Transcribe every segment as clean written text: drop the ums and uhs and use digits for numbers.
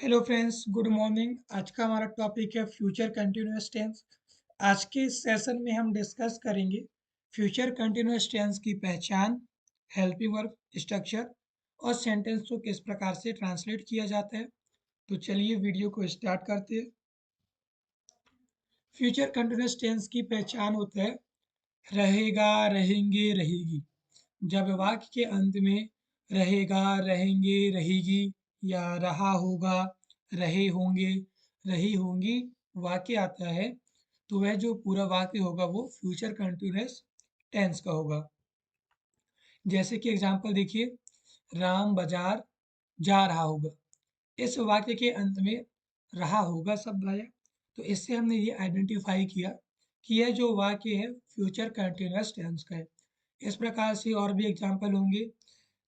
Hello friends, good morning. आज का हमारा टॉपिक है फ्यूचर कंटिन्यूअस टेंस। आज के इस सेशन में हम डिस्कस करेंगे फ्यूचर कंटिन्यूअस टेंस की पहचान, हेल्पिंग वर्ब, स्ट्रक्चर और सेंटेंस को किस प्रकार से ट्रांसलेट किया जाता है। तो चलिए वीडियो को स्टार्ट करते हैं। फ्यूचर कंटिन्यूअस टेंस की पहचान होता है रहेगा, रहेंगे, रहेगी। जब वाक्य के अंत में रहेगा, रहेंगे, रहेगी या रहा होगा, रहे होंगे, रही होंगी वाक्य आता है, तो वह जो पूरा वाक्य होगा वो फ्यूचर कंटिन्यूअस टेंस का होगा। जैसे कि एग्जांपल देखिए, राम बाजार जा रहा होगा। इस वाक्य के अंत में रहा होगा शब्द आया, तो इससे हमने ये आइडेंटिफाई किया कि यह जो वाक्य है फ्यूचर कंटिन्यूअस टेंस का है। इस प्रकार से और भी एग्जाम्पल होंगे,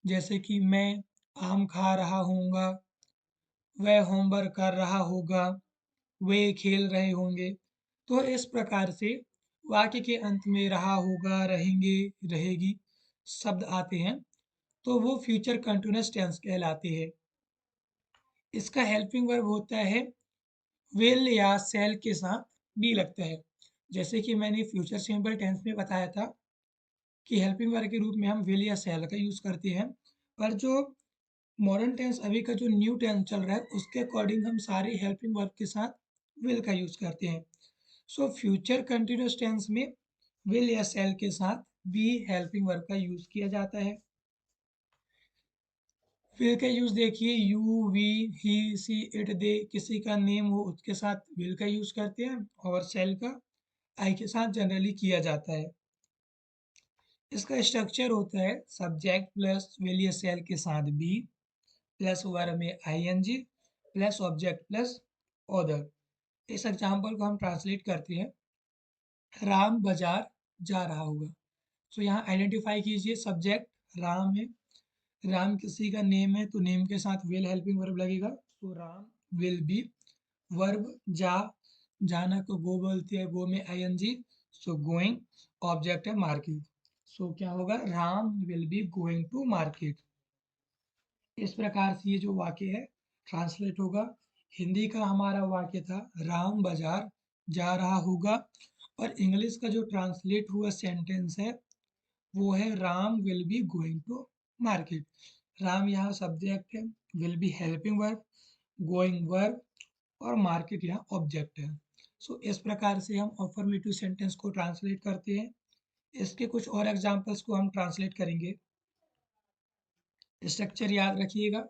जैसे कि मैं आम खा रहा हूँगा, वह होमवर्क कर रहा होगा, वे खेल रहे होंगे। तो इस प्रकार से वाक्य के अंत में रहा होगा, रहेंगे, रहेगी शब्द आते हैं, तो वो फ्यूचर कंटिन्यूअस टेंस कहलाते हैं। इसका हेल्पिंग वर्ब होता है विल या शैल के साथ बी लगता है। जैसे कि मैंने फ्यूचर सिंपल टेंस में बताया था कि हेल्पिंग वर्ब के रूप में हम विल या शैल का यूज़ करते हैं, पर जो मॉडर्न टेंस अभी का जो न्यू टेंस चल रहा है उसके अकॉर्डिंग हम सारे हेल्पिंग वर्ब के साथ विल का यूज़ करते हैं। सो फ्यूचर कंटिन्यूअस टेंस में विल या शैल के साथ बी हेल्पिंग वर्ब का यूज़ किया जाता है। विल का यूज़ देखिए, you, we, he, she, it, they, किसी का नेम हो उसके साथ विल का यूज़ करते हैं, और शैल का आई के साथ जनरली किया जाता है। इसका स्ट्रक्चर होता है सब्जेक्ट प्लस विल या शैल के साथ बी प्लस वर्ब में I N G plus object plus other. इस एग्जाम्पल को हम ट्रांसलेट करते हैं, राम बाजार जा रहा होगा। सो यहाँ आइडेंटिफाई कीजिए, सब्जेक्ट राम है, राम किसी का नेम है तो नेम के साथ विल हेल्पिंग वर्ब लगेगा, so Ram will be. Verb जा, जाना को गो बोलते हैं, गो में आईएनजी, सो गोइंग। ऑब्जेक्ट है मार्केट, सो क्या होगा, Ram will be going to market. इस प्रकार से ये जो वाक्य है ट्रांसलेट होगा। हिंदी का हमारा वाक्य था राम बाजार जा रहा होगा, और इंग्लिश का जो ट्रांसलेट हुआ सेंटेंस है वो है Ram will be going to market. Ram यहाँ सब्जेक्ट है, will be helping verb, going verb और मार्केट यहाँ ऑब्जेक्ट है। सो इस प्रकार से हम अफर्मेटिव सेंटेंस को ट्रांसलेट करते हैं। इसके कुछ और एग्जांपल्स को हम ट्रांसलेट करेंगे। स्ट्रक्चर याद रखिएगा,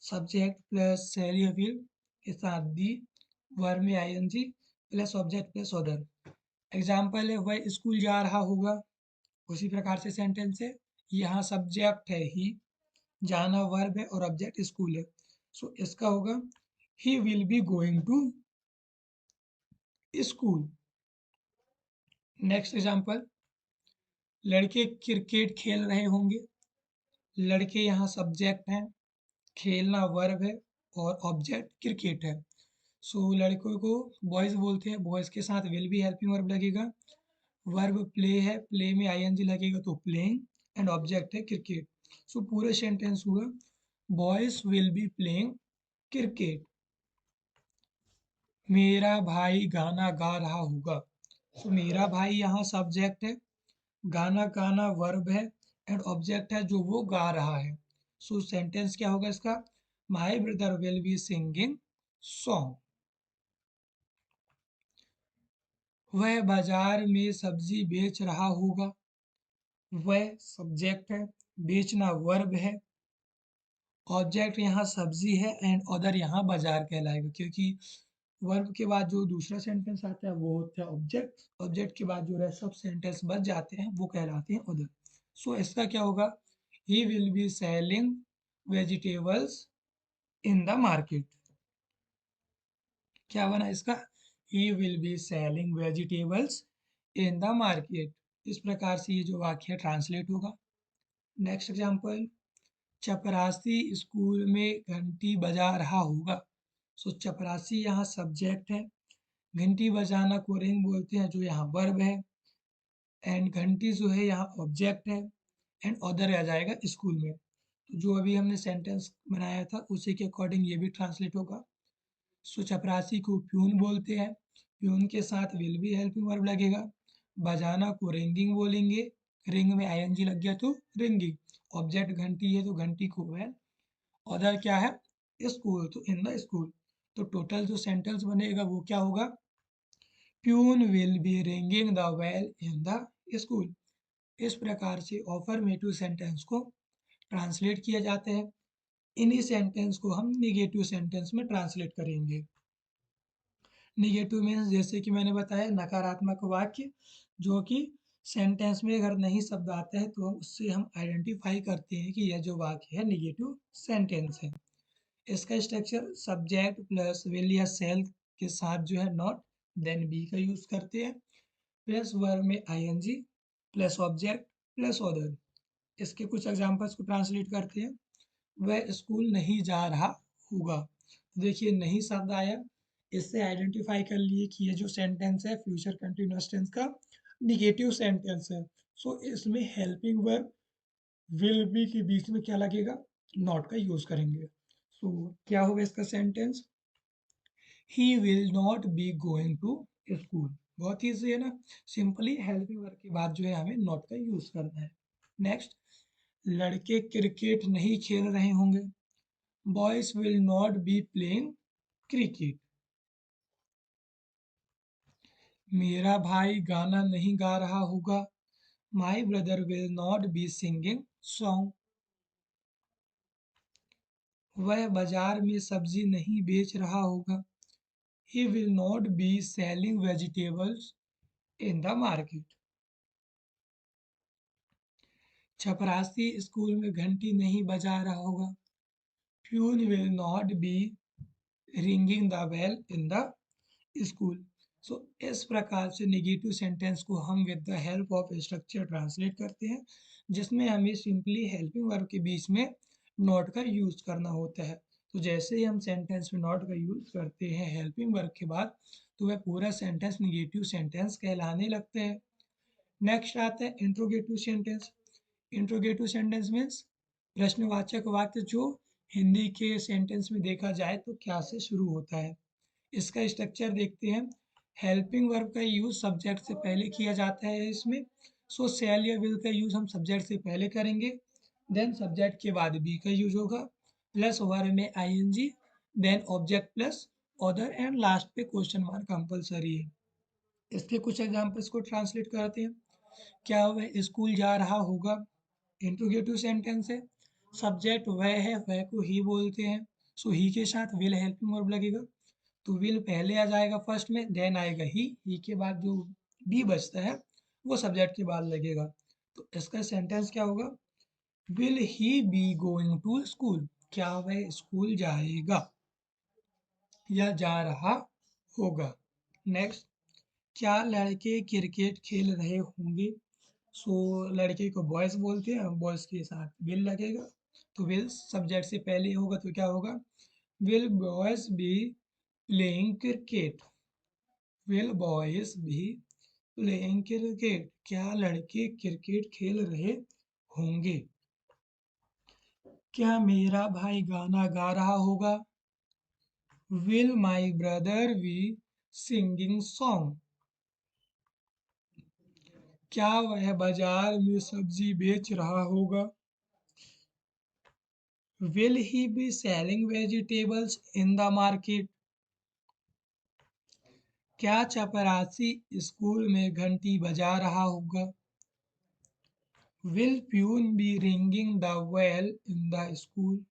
सब्जेक्ट प्लस शैली विल के साथ बी, वर्ब में I N G plus object plus order. Example है वह स्कूल जा रहा होगा, उसी प्रकार से सेंटेंस है। यहाँ सब्जेक्ट है ही, जाना वर्ब है और ऑब्जेक्ट स्कूल है, सो इसका होगा he will be going to school. Next example, लड़के क्रिकेट खेल रहे होंगे। लड़के यहाँ सब्जेक्ट हैं, खेलना वर्ब है और ऑब्जेक्ट क्रिकेट है। सो लड़कों को बॉयज़ बोलते हैं, बॉयज़ के साथ विल बी हेल्पिंग वर्ब लगेगा। वर्ब प्ले है, प्ले में आईएनजी लगेगा तो प्लेइंग, एंड ऑब्जेक्ट है क्रिकेट। सो पूरा सेंटेंस हुआ boys will be playing cricket. मेरा भाई गाना गा रहा होगा। सो मेरा भाई यहाँ सब्जेक्ट है, गाना गाना वर्ब है एंड ऑब्जेक्ट है जो वो गा रहा है। सो सेंटेंस क्या होगा इसका, माई brother will be singing song. वह बाजार में सब्जी बेच रहा होगा। वह सब्जेक्ट है, बेचना वर्ब है, ऑब्जेक्ट यहाँ सब्जी है एंड अदर यहाँ बाजार कहलाएगा, क्योंकि वर्ब के बाद जो दूसरा सेंटेंस आता है वो होता है ऑब्जेक्ट, ऑब्जेक्ट के बाद जो रेस्ट ऑफ सेंटेंस बच जाते हैं वो कहलाते हैं अदर। सो इसका क्या होगा, he will B selling vegetables in the market. क्या बना इसका, ही will B selling vegetables in the market. इस प्रकार से ये जो वाक्य ट्रांसलेट होगा। नेक्स्ट एग्जाम्पल, चपरासी स्कूल में घंटी बजा रहा होगा। सो चपरासी यहाँ सब्जेक्ट है, घंटी बजाना को रिंग बोलते हैं जो यहाँ वर्ब है, एंड घंटी जो है यहाँ ऑब्जेक्ट है, एंड अदर आ जाएगा स्कूल में। तो जो अभी हमने सेंटेंस बनाया था उसी के अकॉर्डिंग ये भी ट्रांसलेट होगा। सो चपरासी को प्यून बोलते हैं, प्यून के साथ विल भी हेल्पिंग वर्ब लगेगा। बजाना को रिंगिंग बोलेंगे, रिंग में आईएनजी लग गया तो रिंगिंग। ऑब्जेक्ट घंटी है तो घंटी को वेल। अदर क्या है? स्कूल, तो इन द स्कूल। तो टोटल जो सेंटेंस बनेगा वो क्या होगा? Peon will be ringing the bell in the school. इस प्रकार से ऑफर्मेटिव सेंटेंस को ट्रांसलेट किया जाता है। इन्हीं सेंटेंस को हम निगेटिव सेंटेंस में ट्रांसलेट करेंगे। निगेटिव मीन्स जैसे कि मैंने बताया नकारात्मक वाक्य, जो कि सेंटेंस में अगर नहीं शब्द आता है तो उससे हम आइडेंटिफाई करते हैं कि यह जो वाक्य है निगेटिव सेंटेंस है। इसका स्ट्रक्चर सब्जेक्ट प्लस विल या सेल के साथ जो है नॉट देन बी का यूज करते हैं, प्लस वर्ब में I N G plus object plus other. इसके कुछ एग्जांपल्स को ट्रांसलेट करते हैं। वह स्कूल नहीं जा रहा होगा। देखिए नहीं शब्द आया, इससे आइडेंटिफाई कर लिए कि ये जो सेंटेंस है फ्यूचर कंटिन्यूअस टेंस का निगेटिव सेंटेंस है। सो इसमें हेल्पिंग वर्ब विल बी के बीच में क्या लगेगा? नॉट का यूज करेंगे। सो क्या होगा इसका sentence? He will not be going to school. बहुत ईजी है ना। सिंपली हेल्पिंग वर्ब के बाद जो है हमें नॉट का यूज करना है। नेक्स्ट, लड़के क्रिकेट नहीं खेल रहे होंगे। Boys will not be playing cricket. मेरा भाई गाना नहीं गा रहा होगा। My brother will not be singing song. वह बाजार में सब्जी नहीं बेच रहा होगा। He will not be selling vegetables in the market. चपरासी स्कूल में घंटी नहीं बजा रहा होगा। Peon will not be ringing the bell in the school. So इस प्रकार से नेगेटिव सेंटेंस को हम with the help of structure translate करते हैं, जिसमें हमें सिंपली हेल्पिंग वर्ब के बीच में नॉट का यूज करना होता है। तो जैसे ही हम सेंटेंस में नॉट का यूज करते हैं हेल्पिंग वर्ब के बाद, तो वह पूरा सेंटेंस नेगेटिव सेंटेंस कहलाने लगता है। नेक्स्ट आता है interrogative sentence. Interrogative sentence means प्रश्नवाचक वाक्य, जो हिंदी के सेंटेंस में देखा जाए तो क्या से शुरू होता है। इसका स्ट्रक्चर देखते हैं। हेल्पिंग वर्ब का यूज सब्जेक्ट से पहले किया जाता है इसमें। सो शैल या विल का यूज हम सब्जेक्ट से पहले करेंगे, देन सब्जेक्ट के बाद बी का यूज होगा, प्लस वर्ब में I N G, then object plus other, and last पे क्वेश्चन मार्क कंपलसरी है। इसके कुछ एग्जांपल्स को ट्रांसलेट करते हैं। क्या वह स्कूल जा रहा होगा? इंट्रोगेटिव सेंटेंस है। सब्जेक्ट वह है, वह को ही बोलते हैं। सो ही के साथ विल हेल्पिंग वर्ब लगेगा। तो विल पहले आ जाएगा फर्स्ट में, देन आएगा ही के बाद जो बी बचता है वो सब्जेक्ट के बाद लगेगा। तो इसका सेंटेंस क्या होगा? Will he be going to school. क्या वह स्कूल जाएगा या जा रहा होगा। नेक्स्ट, क्या लड़के क्रिकेट खेल रहे होंगे? सो लड़के को बॉयज बोलते हैं, बॉयज के साथ विल लगेगा। तो विल सब्जेक्ट से पहले होगा तो क्या होगा? Will boys B playing cricket. Will boys भी प्लेइंग क्रिकेट। क्या लड़के क्रिकेट खेल रहे होंगे? क्या मेरा भाई गाना गा रहा होगा? Will my brother be singing song. क्या वह बाजार में सब्जी बेच रहा होगा? Will he be selling vegetables in the market. क्या चपरासी स्कूल में घंटी बजा रहा होगा? Will peon be ringing the bell in the school.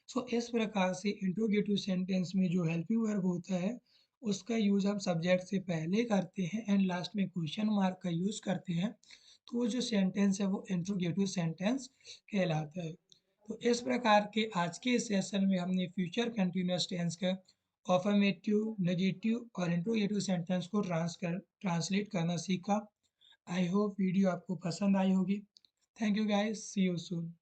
So इस प्रकार से इंट्रोगेटिव सेंटेंस में जो हेल्पिंग वर्ब होता है उसका यूज हम सब्जेक्ट से पहले करते हैं एंड लास्ट में क्वेश्चन मार्क का यूज करते हैं। तो वो जो सेंटेंस है वो इंट्रोगेटिव सेंटेंस कहलाता है। तो इस प्रकार के आज के सेशन में हमने फ्यूचर कंटिन्यूअस टेंस का अफर्मेटिव, नेगेटिव और इंट्रोगेटिव सेंटेंस को ट्रांसलेट करना सीखा। आई होप वीडियो आपको पसंद आई होगी। Thank you guys, see you soon.